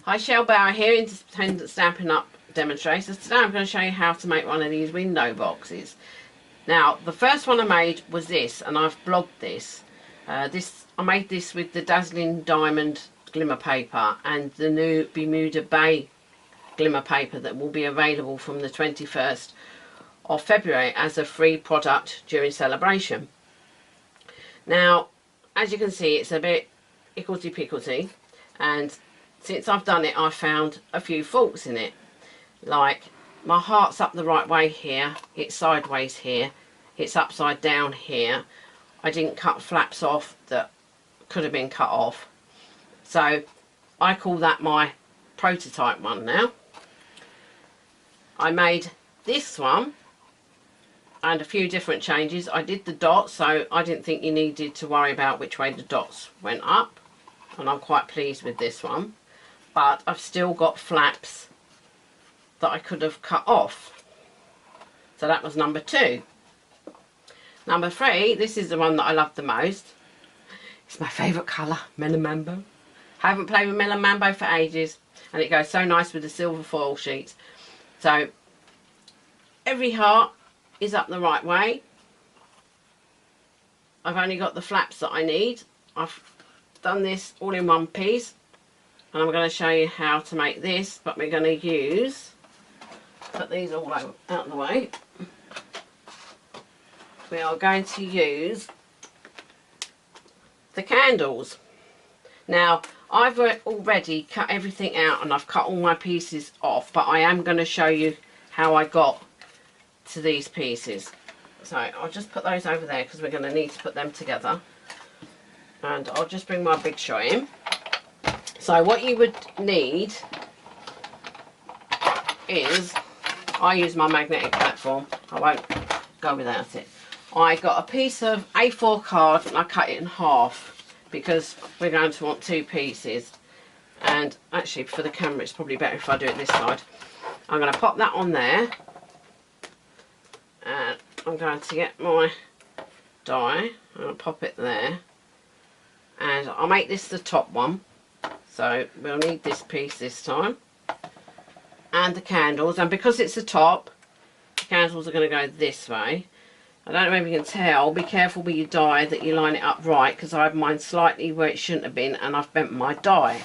Hi, shellbower here, Independent Stampin Up demonstrator. Today I'm going to show you how to make one of these window boxes. Now, the first one I made was this, and I've blogged this. I made this with the Dazzling Diamond glimmer paper and the new Bermuda Bay glimmer paper that will be available from the 21st of February as a free product during celebration. Now, as you can see, it's a bit hickledy-pickledy, and since I've done it, I've found a few faults in it. Like, my heart's up the right way here, it's sideways here, it's upside down here. I didn't cut flaps off that could have been cut off. So, I call that my prototype one now. I made this one and a few different changes. I did the dots, so I didn't think you needed to worry about which way the dots went up. And I'm quite pleased with this one. But I've still got flaps that I could have cut off. So that was number 2. Number 3, this is the one that I love the most. It's my favourite colour, Melon Mambo. I haven't played with Melon Mambo for ages, and it goes so nice with the silver foil sheets. So every heart is up the right way. I've only got the flaps that I need. I've done this all in one piece. And I'm going to show you how to make this, but we're going to use, put these all out of the way. We are going to use the candles. Now, I've already cut everything out and I've cut all my pieces off, but I am going to show you how I got to these pieces. So I'll just put those over there because we're going to need to put them together. And I'll just bring my big shot in. So what you would need is, I use my magnetic platform, I won't go without it. I got a piece of A4 card and I cut it in half because we're going to want 2 pieces. And actually for the camera it's probably better if I do it this side. I'm going to pop that on there. And I'm going to get my die, and I'll pop it there. And I'll make this the top one. So we'll need this piece this time, and the candles, and because it's the top, the candles are going to go this way. I don't know if you can tell, be careful with your die that you line it up right, because I have mine slightly where it shouldn't have been and I've bent my die,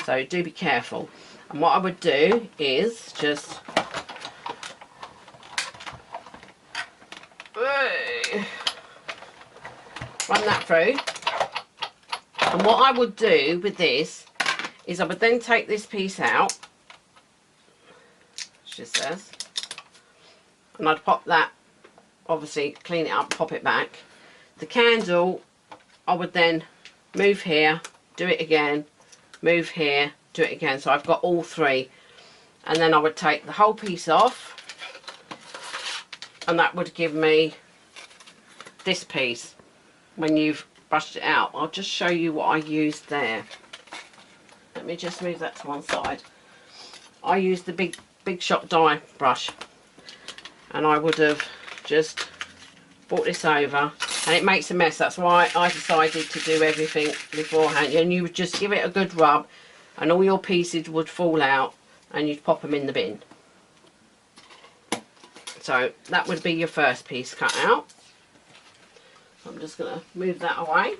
so do be careful. And what I would do is just run that through. And what I would do with this is I would then take this piece out, she says, and I'd pop that, obviously clean it up, pop it back. The candle, I would then move here, do it again, move here, do it again. So I've got all 3. And then I would take the whole piece off, and that would give me this piece when you've brushed it out. I'll just show you what I used there. Let me just move that to one side. I used the big shot die brush, and I would have just brought this over, and it makes a mess. That's why I decided to do everything beforehand. And you would just give it a good rub and all your pieces would fall out and you'd pop them in the bin. So that would be your first piece cut out. I'm just going to move that away.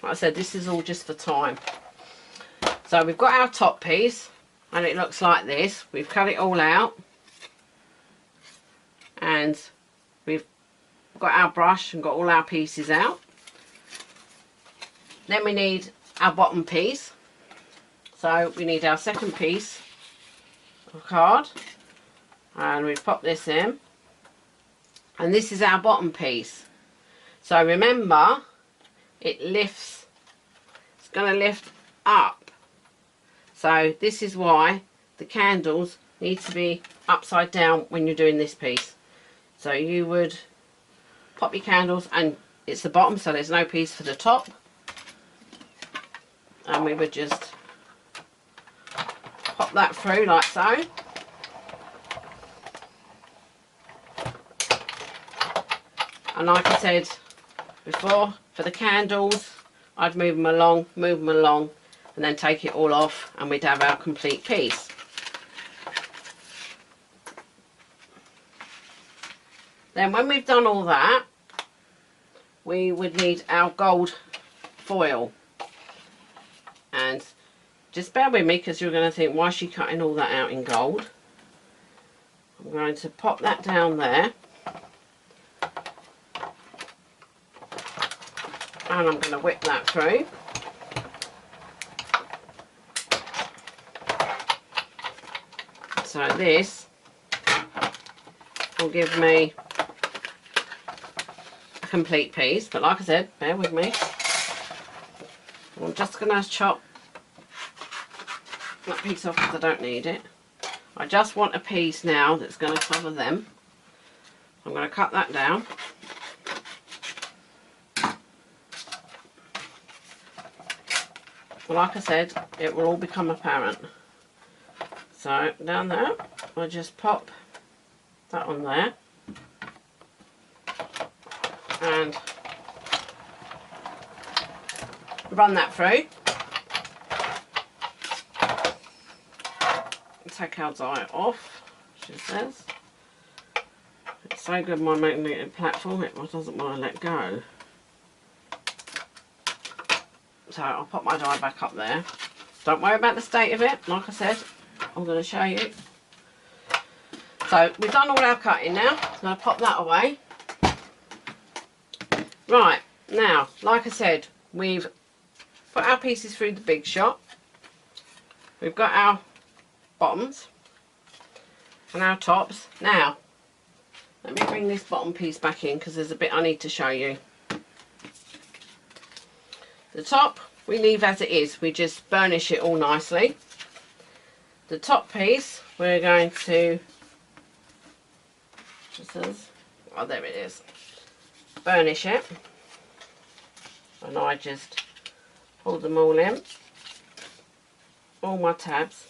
Like I said, this is all just for time. So we've got our top piece, and it looks like this. We've cut it all out, and we've got our brush and got all our pieces out. Then we need our bottom piece. So we need our second piece of card, and we pop this in, and this is our bottom piece. So remember, it lifts, it's going to lift up. So this is why the candles need to be upside down when you're doing this piece. So you would pop your candles, and it's the bottom, so there's no piece for the top. And we would just pop that through like so. And like I said before, for the candles, I'd move them along, and then take it all off, and we'd have our complete piece. Then when we've done all that, we would need our gold foil. And just bear with me, because you're going to think, why is she cutting all that out in gold? I'm going to pop that down there. And I'm going to whip that through. So this will give me a complete piece. But like I said, bear with me. I'm just going to chop that piece off because I don't need it. I just want a piece now that's going to cover them. I'm going to cut that down. Well, like I said, it will all become apparent. So down there, I'll just pop that on there. And run that through. Take our die off, she says. It's so good, my magnetic platform, it doesn't want to let go. So I'll pop my die back up there. Don't worry about the state of it, like I said, I'm going to show you. So we've done all our cutting now, I'm going to pop that away. Right, now, like I said, we've put our pieces through the big shot. We've got our bottoms and our tops. Now, let me bring this bottom piece back in because there's a bit I need to show you. The top we leave as it is, we just burnish it all nicely. The top piece we're going to, oh there it is, burnish it, and I just pull them all in, all my tabs,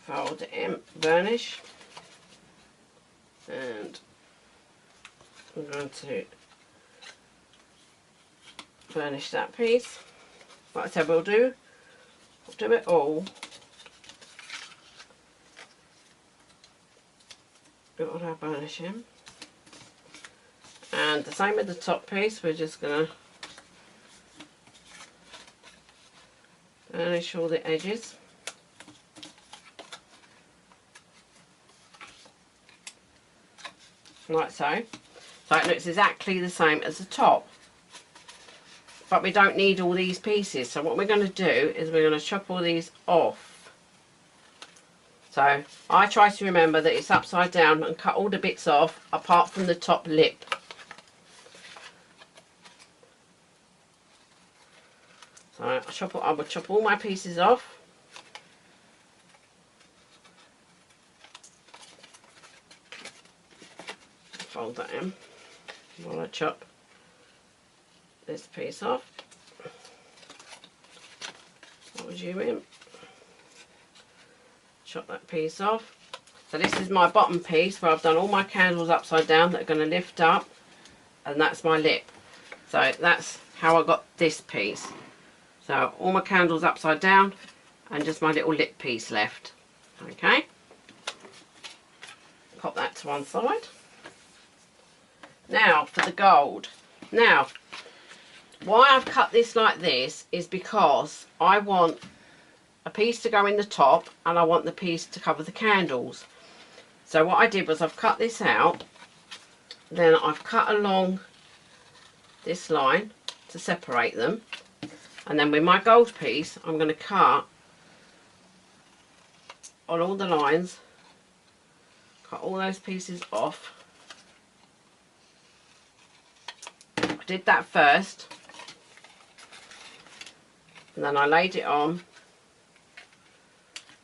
fold it in, burnish, and I'm going to burnish that piece. Like I said, we'll do it all. Do all our burnishing. And the same with the top piece, we're just going to burnish all the edges. Like so. So it looks exactly the same as the top. But we don't need all these pieces. So what we're going to do is we're going to chop all these off. So I try to remember that it's upside down and cut all the bits off apart from the top lip. So I will chop all my pieces off. Fold that in while I chop this piece off. Fold you in. Chop that piece off. So this is my bottom piece where I've done all my candles upside down that are going to lift up, and that's my lip. So that's how I got this piece. So all my candles upside down and just my little lip piece left. Okay. Pop that to one side. Now for the gold. Now, why I've cut this like this is because I want a piece to go in the top and I want the piece to cover the candles. So what I did was I've cut this out, then I've cut along this line to separate them, and then with my gold piece I'm going to cut on all the lines, cut all those pieces off. I did that first, and then I laid it on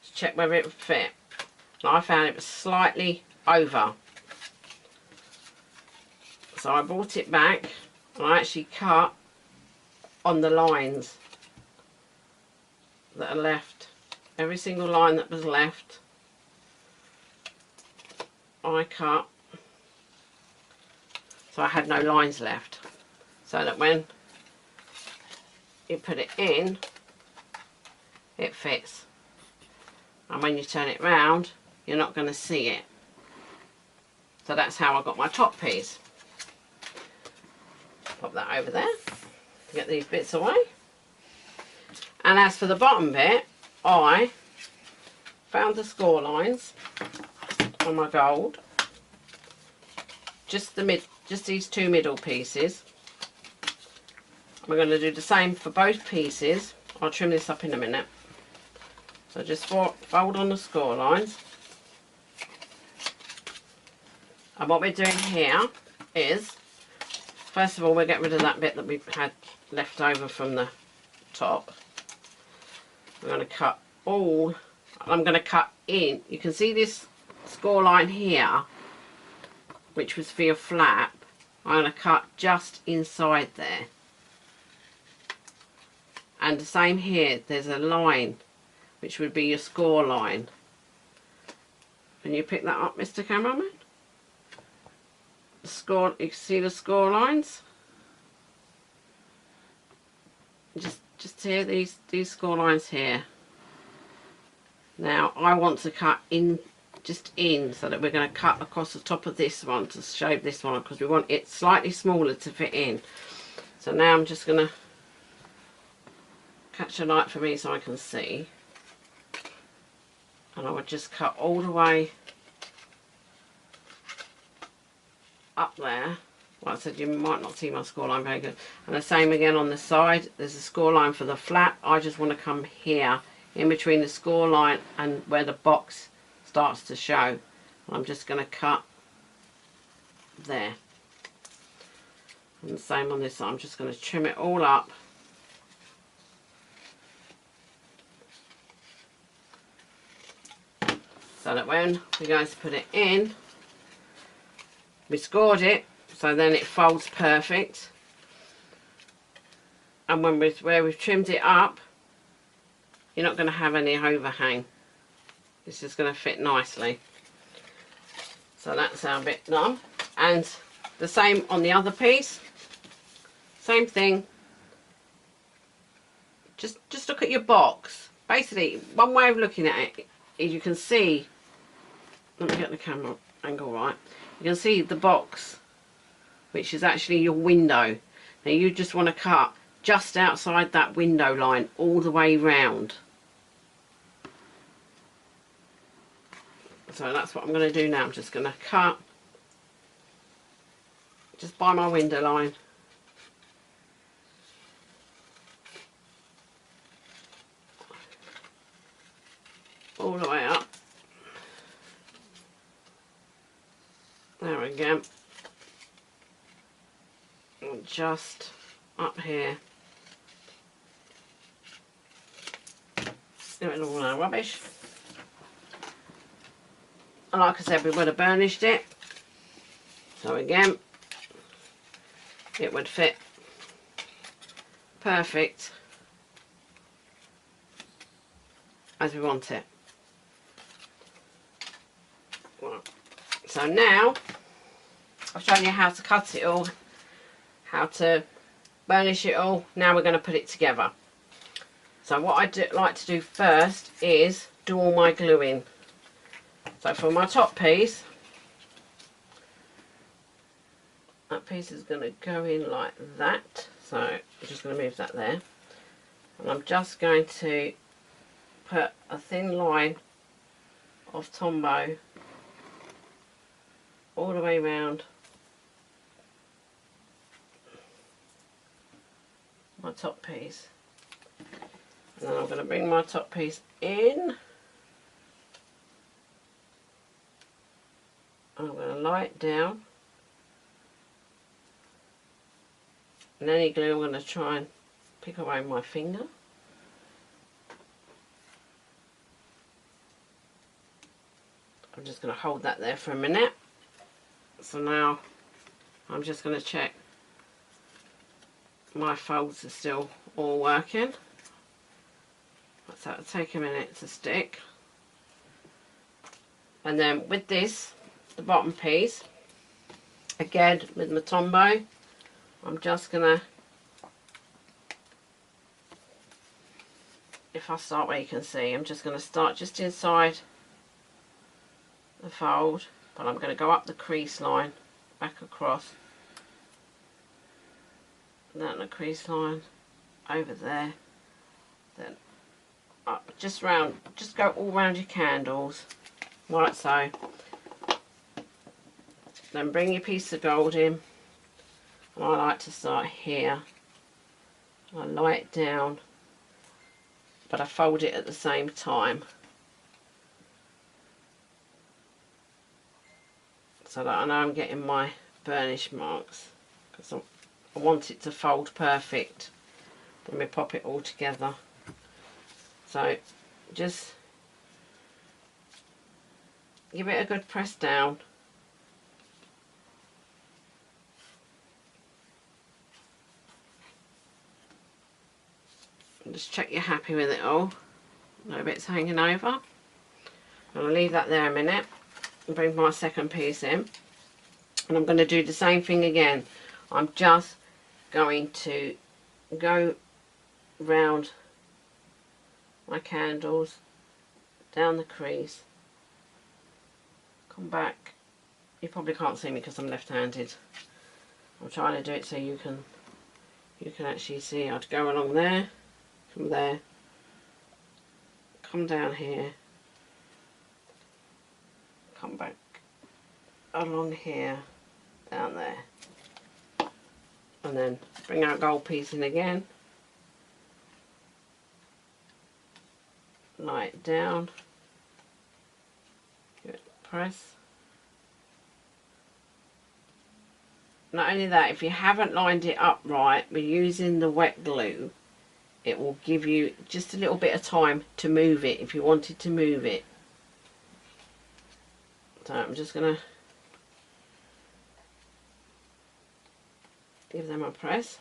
to check whether it would fit, and I found it was slightly over, so I brought it back and I actually cut on the lines that are left. Every single line that was left I cut, so I had no lines left, so that when you put it in, it fits. And when you turn it round, you're not going to see it. So that's how I got my top piece. Pop that over there to get these bits away. And as for the bottom bit, I found the score lines on my gold. Just these two middle pieces. We're going to do the same for both pieces. I'll trim this up in a minute. So just fold on the score lines. And what we're doing here is, first of all, we'll get rid of that bit that we had left over from the top. We're going to cut all, I'm going to cut in. You can see this score line here, which was for your flap. I'm going to cut just inside there. And the same here, there's a line, which would be your score line. Can you pick that up, Mr. Cameraman? Score, you can see the score lines. Just here, these score lines here. Now I want to cut in, just in, so that we're going to cut across the top of this one to shave this one, because we want it slightly smaller to fit in. So now I'm just going to catch a light for me so I can see, and I would just cut all the way up there. Like I said, you might not see my score line very good. And the same again on the side, there's a score line for the flap. I just want to come here in between the score line and where the box starts to show. I'm just going to cut there. And the same on this side, I'm just going to trim it all up. So that when we're going to put it in, we scored it, so then it folds perfect. And when where we've trimmed it up, you're not going to have any overhang. It's just going to fit nicely. So that's our bit done. And the same on the other piece. Same thing. Just look at your box. Basically, one way of looking at it is you can see. Let me get the camera angle right. You can see the box, which is actually your window. Now you just want to cut just outside that window line all the way round. So that's what I'm going to do now. I'm just going to cut just by my window line. All the way up. There we go. And just up here. Get rid of all our rubbish. And like I said, we would have burnished it. So again, it would fit perfect as we want it. So now, I've shown you how to cut it all, how to burnish it all. Now we're going to put it together. So what I like to do first is do all my gluing. So for my top piece, that piece is going to go in like that. So I'm just going to move that there. And I'm just going to put a thin line of Tombow all the way round my top piece. And then I'm going to bring my top piece in. I'm going to lie it down. And any glue I'm going to try and pick away my finger. I'm just going to hold that there for a minute. So now I'm just going to check my folds are still all working. So it'll take a minute to stick. And then with this, the bottom piece, again with my Tombow, I'm just going to if I start where you can see, I'm just going to start just inside the fold, but I'm going to go up the crease line, back across, down the crease line, over there, then up, just round, just go all round your candles, like so. Then bring your piece of gold in, and I like to start here. I lie it down, but I fold it at the same time, so that I know I'm getting my burnish marks, because I want it to fold perfect when we pop it all together. So just give it a good press down. And just check you're happy with it all. No bits hanging over. I'm going to leave that there a minute and bring my second piece in. And I'm going to do the same thing again. I'm just going to go round my candles, down the crease, come back. You probably can't see me because I'm left-handed. I'm trying to do it so you can actually see. I'd go along there, from there, come down here, come back along here, down there, and then bring our gold piece in again, lie it down, give it a press. Not only that, if you haven't lined it up right, we're using the wet glue, it will give you just a little bit of time to move it if you wanted to move it. So I'm just going to give them a press.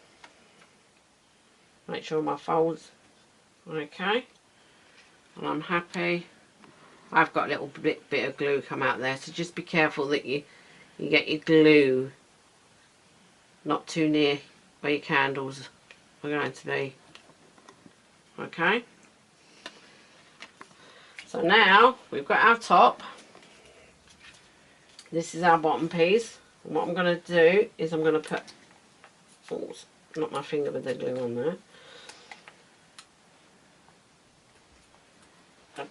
Make sure my folds are okay. And I'm happy. I've got a little bit of glue come out there, so just be careful that you get your glue not too near where your candles are going to be. Okay, so now we've got our top. This is our bottom piece, and what I'm going to do is I'm going to put, oh, not my finger with the glue on there, a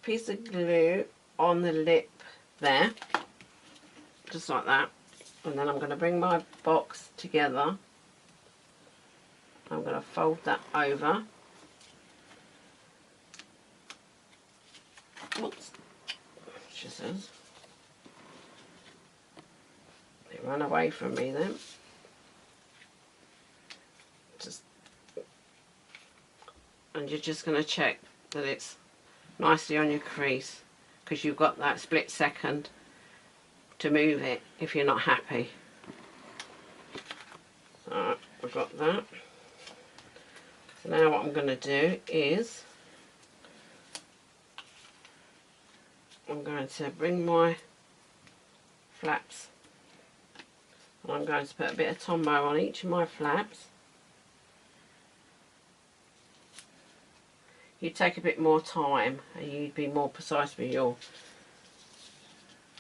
piece of glue on the lip there, just like that. And then I'm going to bring my box together. I'm going to fold that over. Oops, she says. It ran away from me then. And you're just going to check that it's nicely on your crease, because you've got that split second to move it if you're not happy. So I've got that. So now what I'm going to do is I'm going to bring my flaps, and I'm going to put a bit of Tombow on each of my flaps. You'd take a bit more time and you'd be more precise with your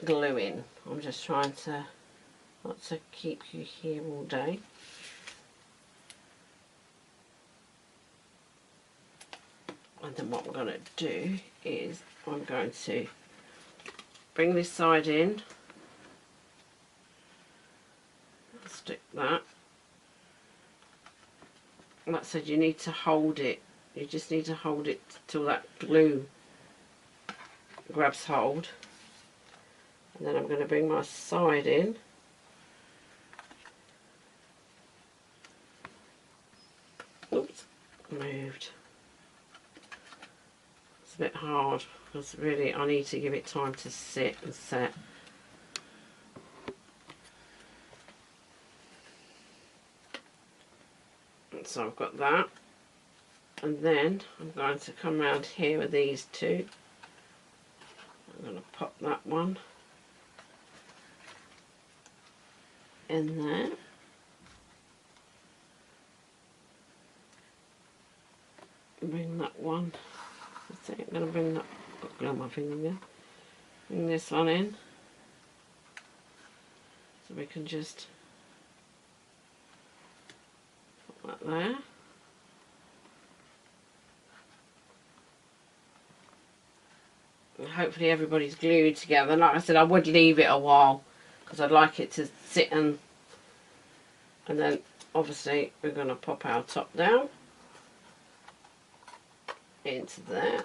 gluing. I'm just trying to not to keep you here all day. And then what I'm going to do is I'm going to bring this side in, stick that. Like I said, you need to hold it. You just need to hold it till that glue grabs hold. And then I'm going to bring my side in. Oops, moved. It's a bit hard because really I need to give it time to sit and set. And so I've got that. And then I'm going to come around here with these two. I'm going to pop that one in there. bring that one. I think I'm going to bring that. Got glue on my finger again. Bring this one in, so we can just put that there. And hopefully everybody's glued together. Like I said, I would leave it a while because I'd like it to sit and then obviously we're going to pop our top down into there.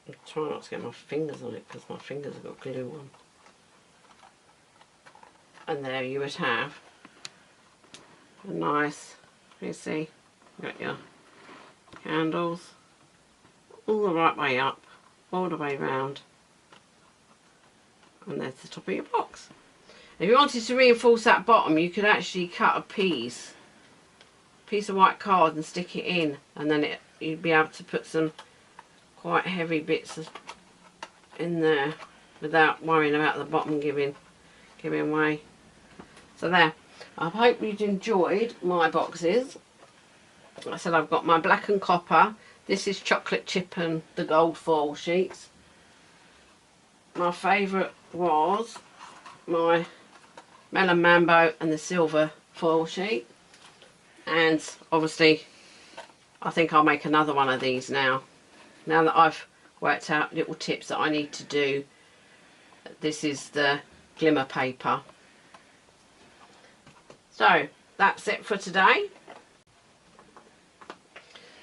I'm trying not to get my fingers on it because my fingers have got glue on. And there you would have a nice, you see, you got your candles all the right way up, all the way round, and there's the top of your box. If you wanted to reinforce that bottom, you could actually cut a piece of white card and stick it in, and then you'd be able to put some quite heavy bits in there without worrying about the bottom giving way. So there, I hope you've enjoyed my boxes. Like I said, I've got my black and copper. This is chocolate chip and the gold foil sheets. My favourite was my melon mambo and the silver foil sheet. And obviously, I think I'll make another one of these now. Now that I've worked out little tips that I need to do. This is the glimmer paper. So, that's it for today.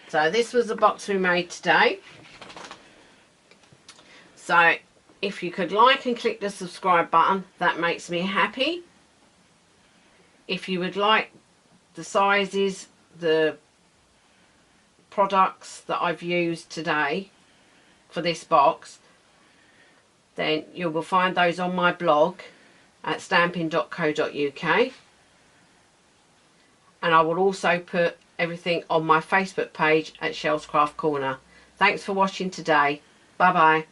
So this was the box we made today. So if you could like and click the subscribe button, that makes me happy. If you would like the sizes, the products that I've used today for this box, then you will find those on my blog at stampin.co.uk. And I will also put everything on my Facebook page at Shell's Craft Corner. Thanks for watching today. Bye bye.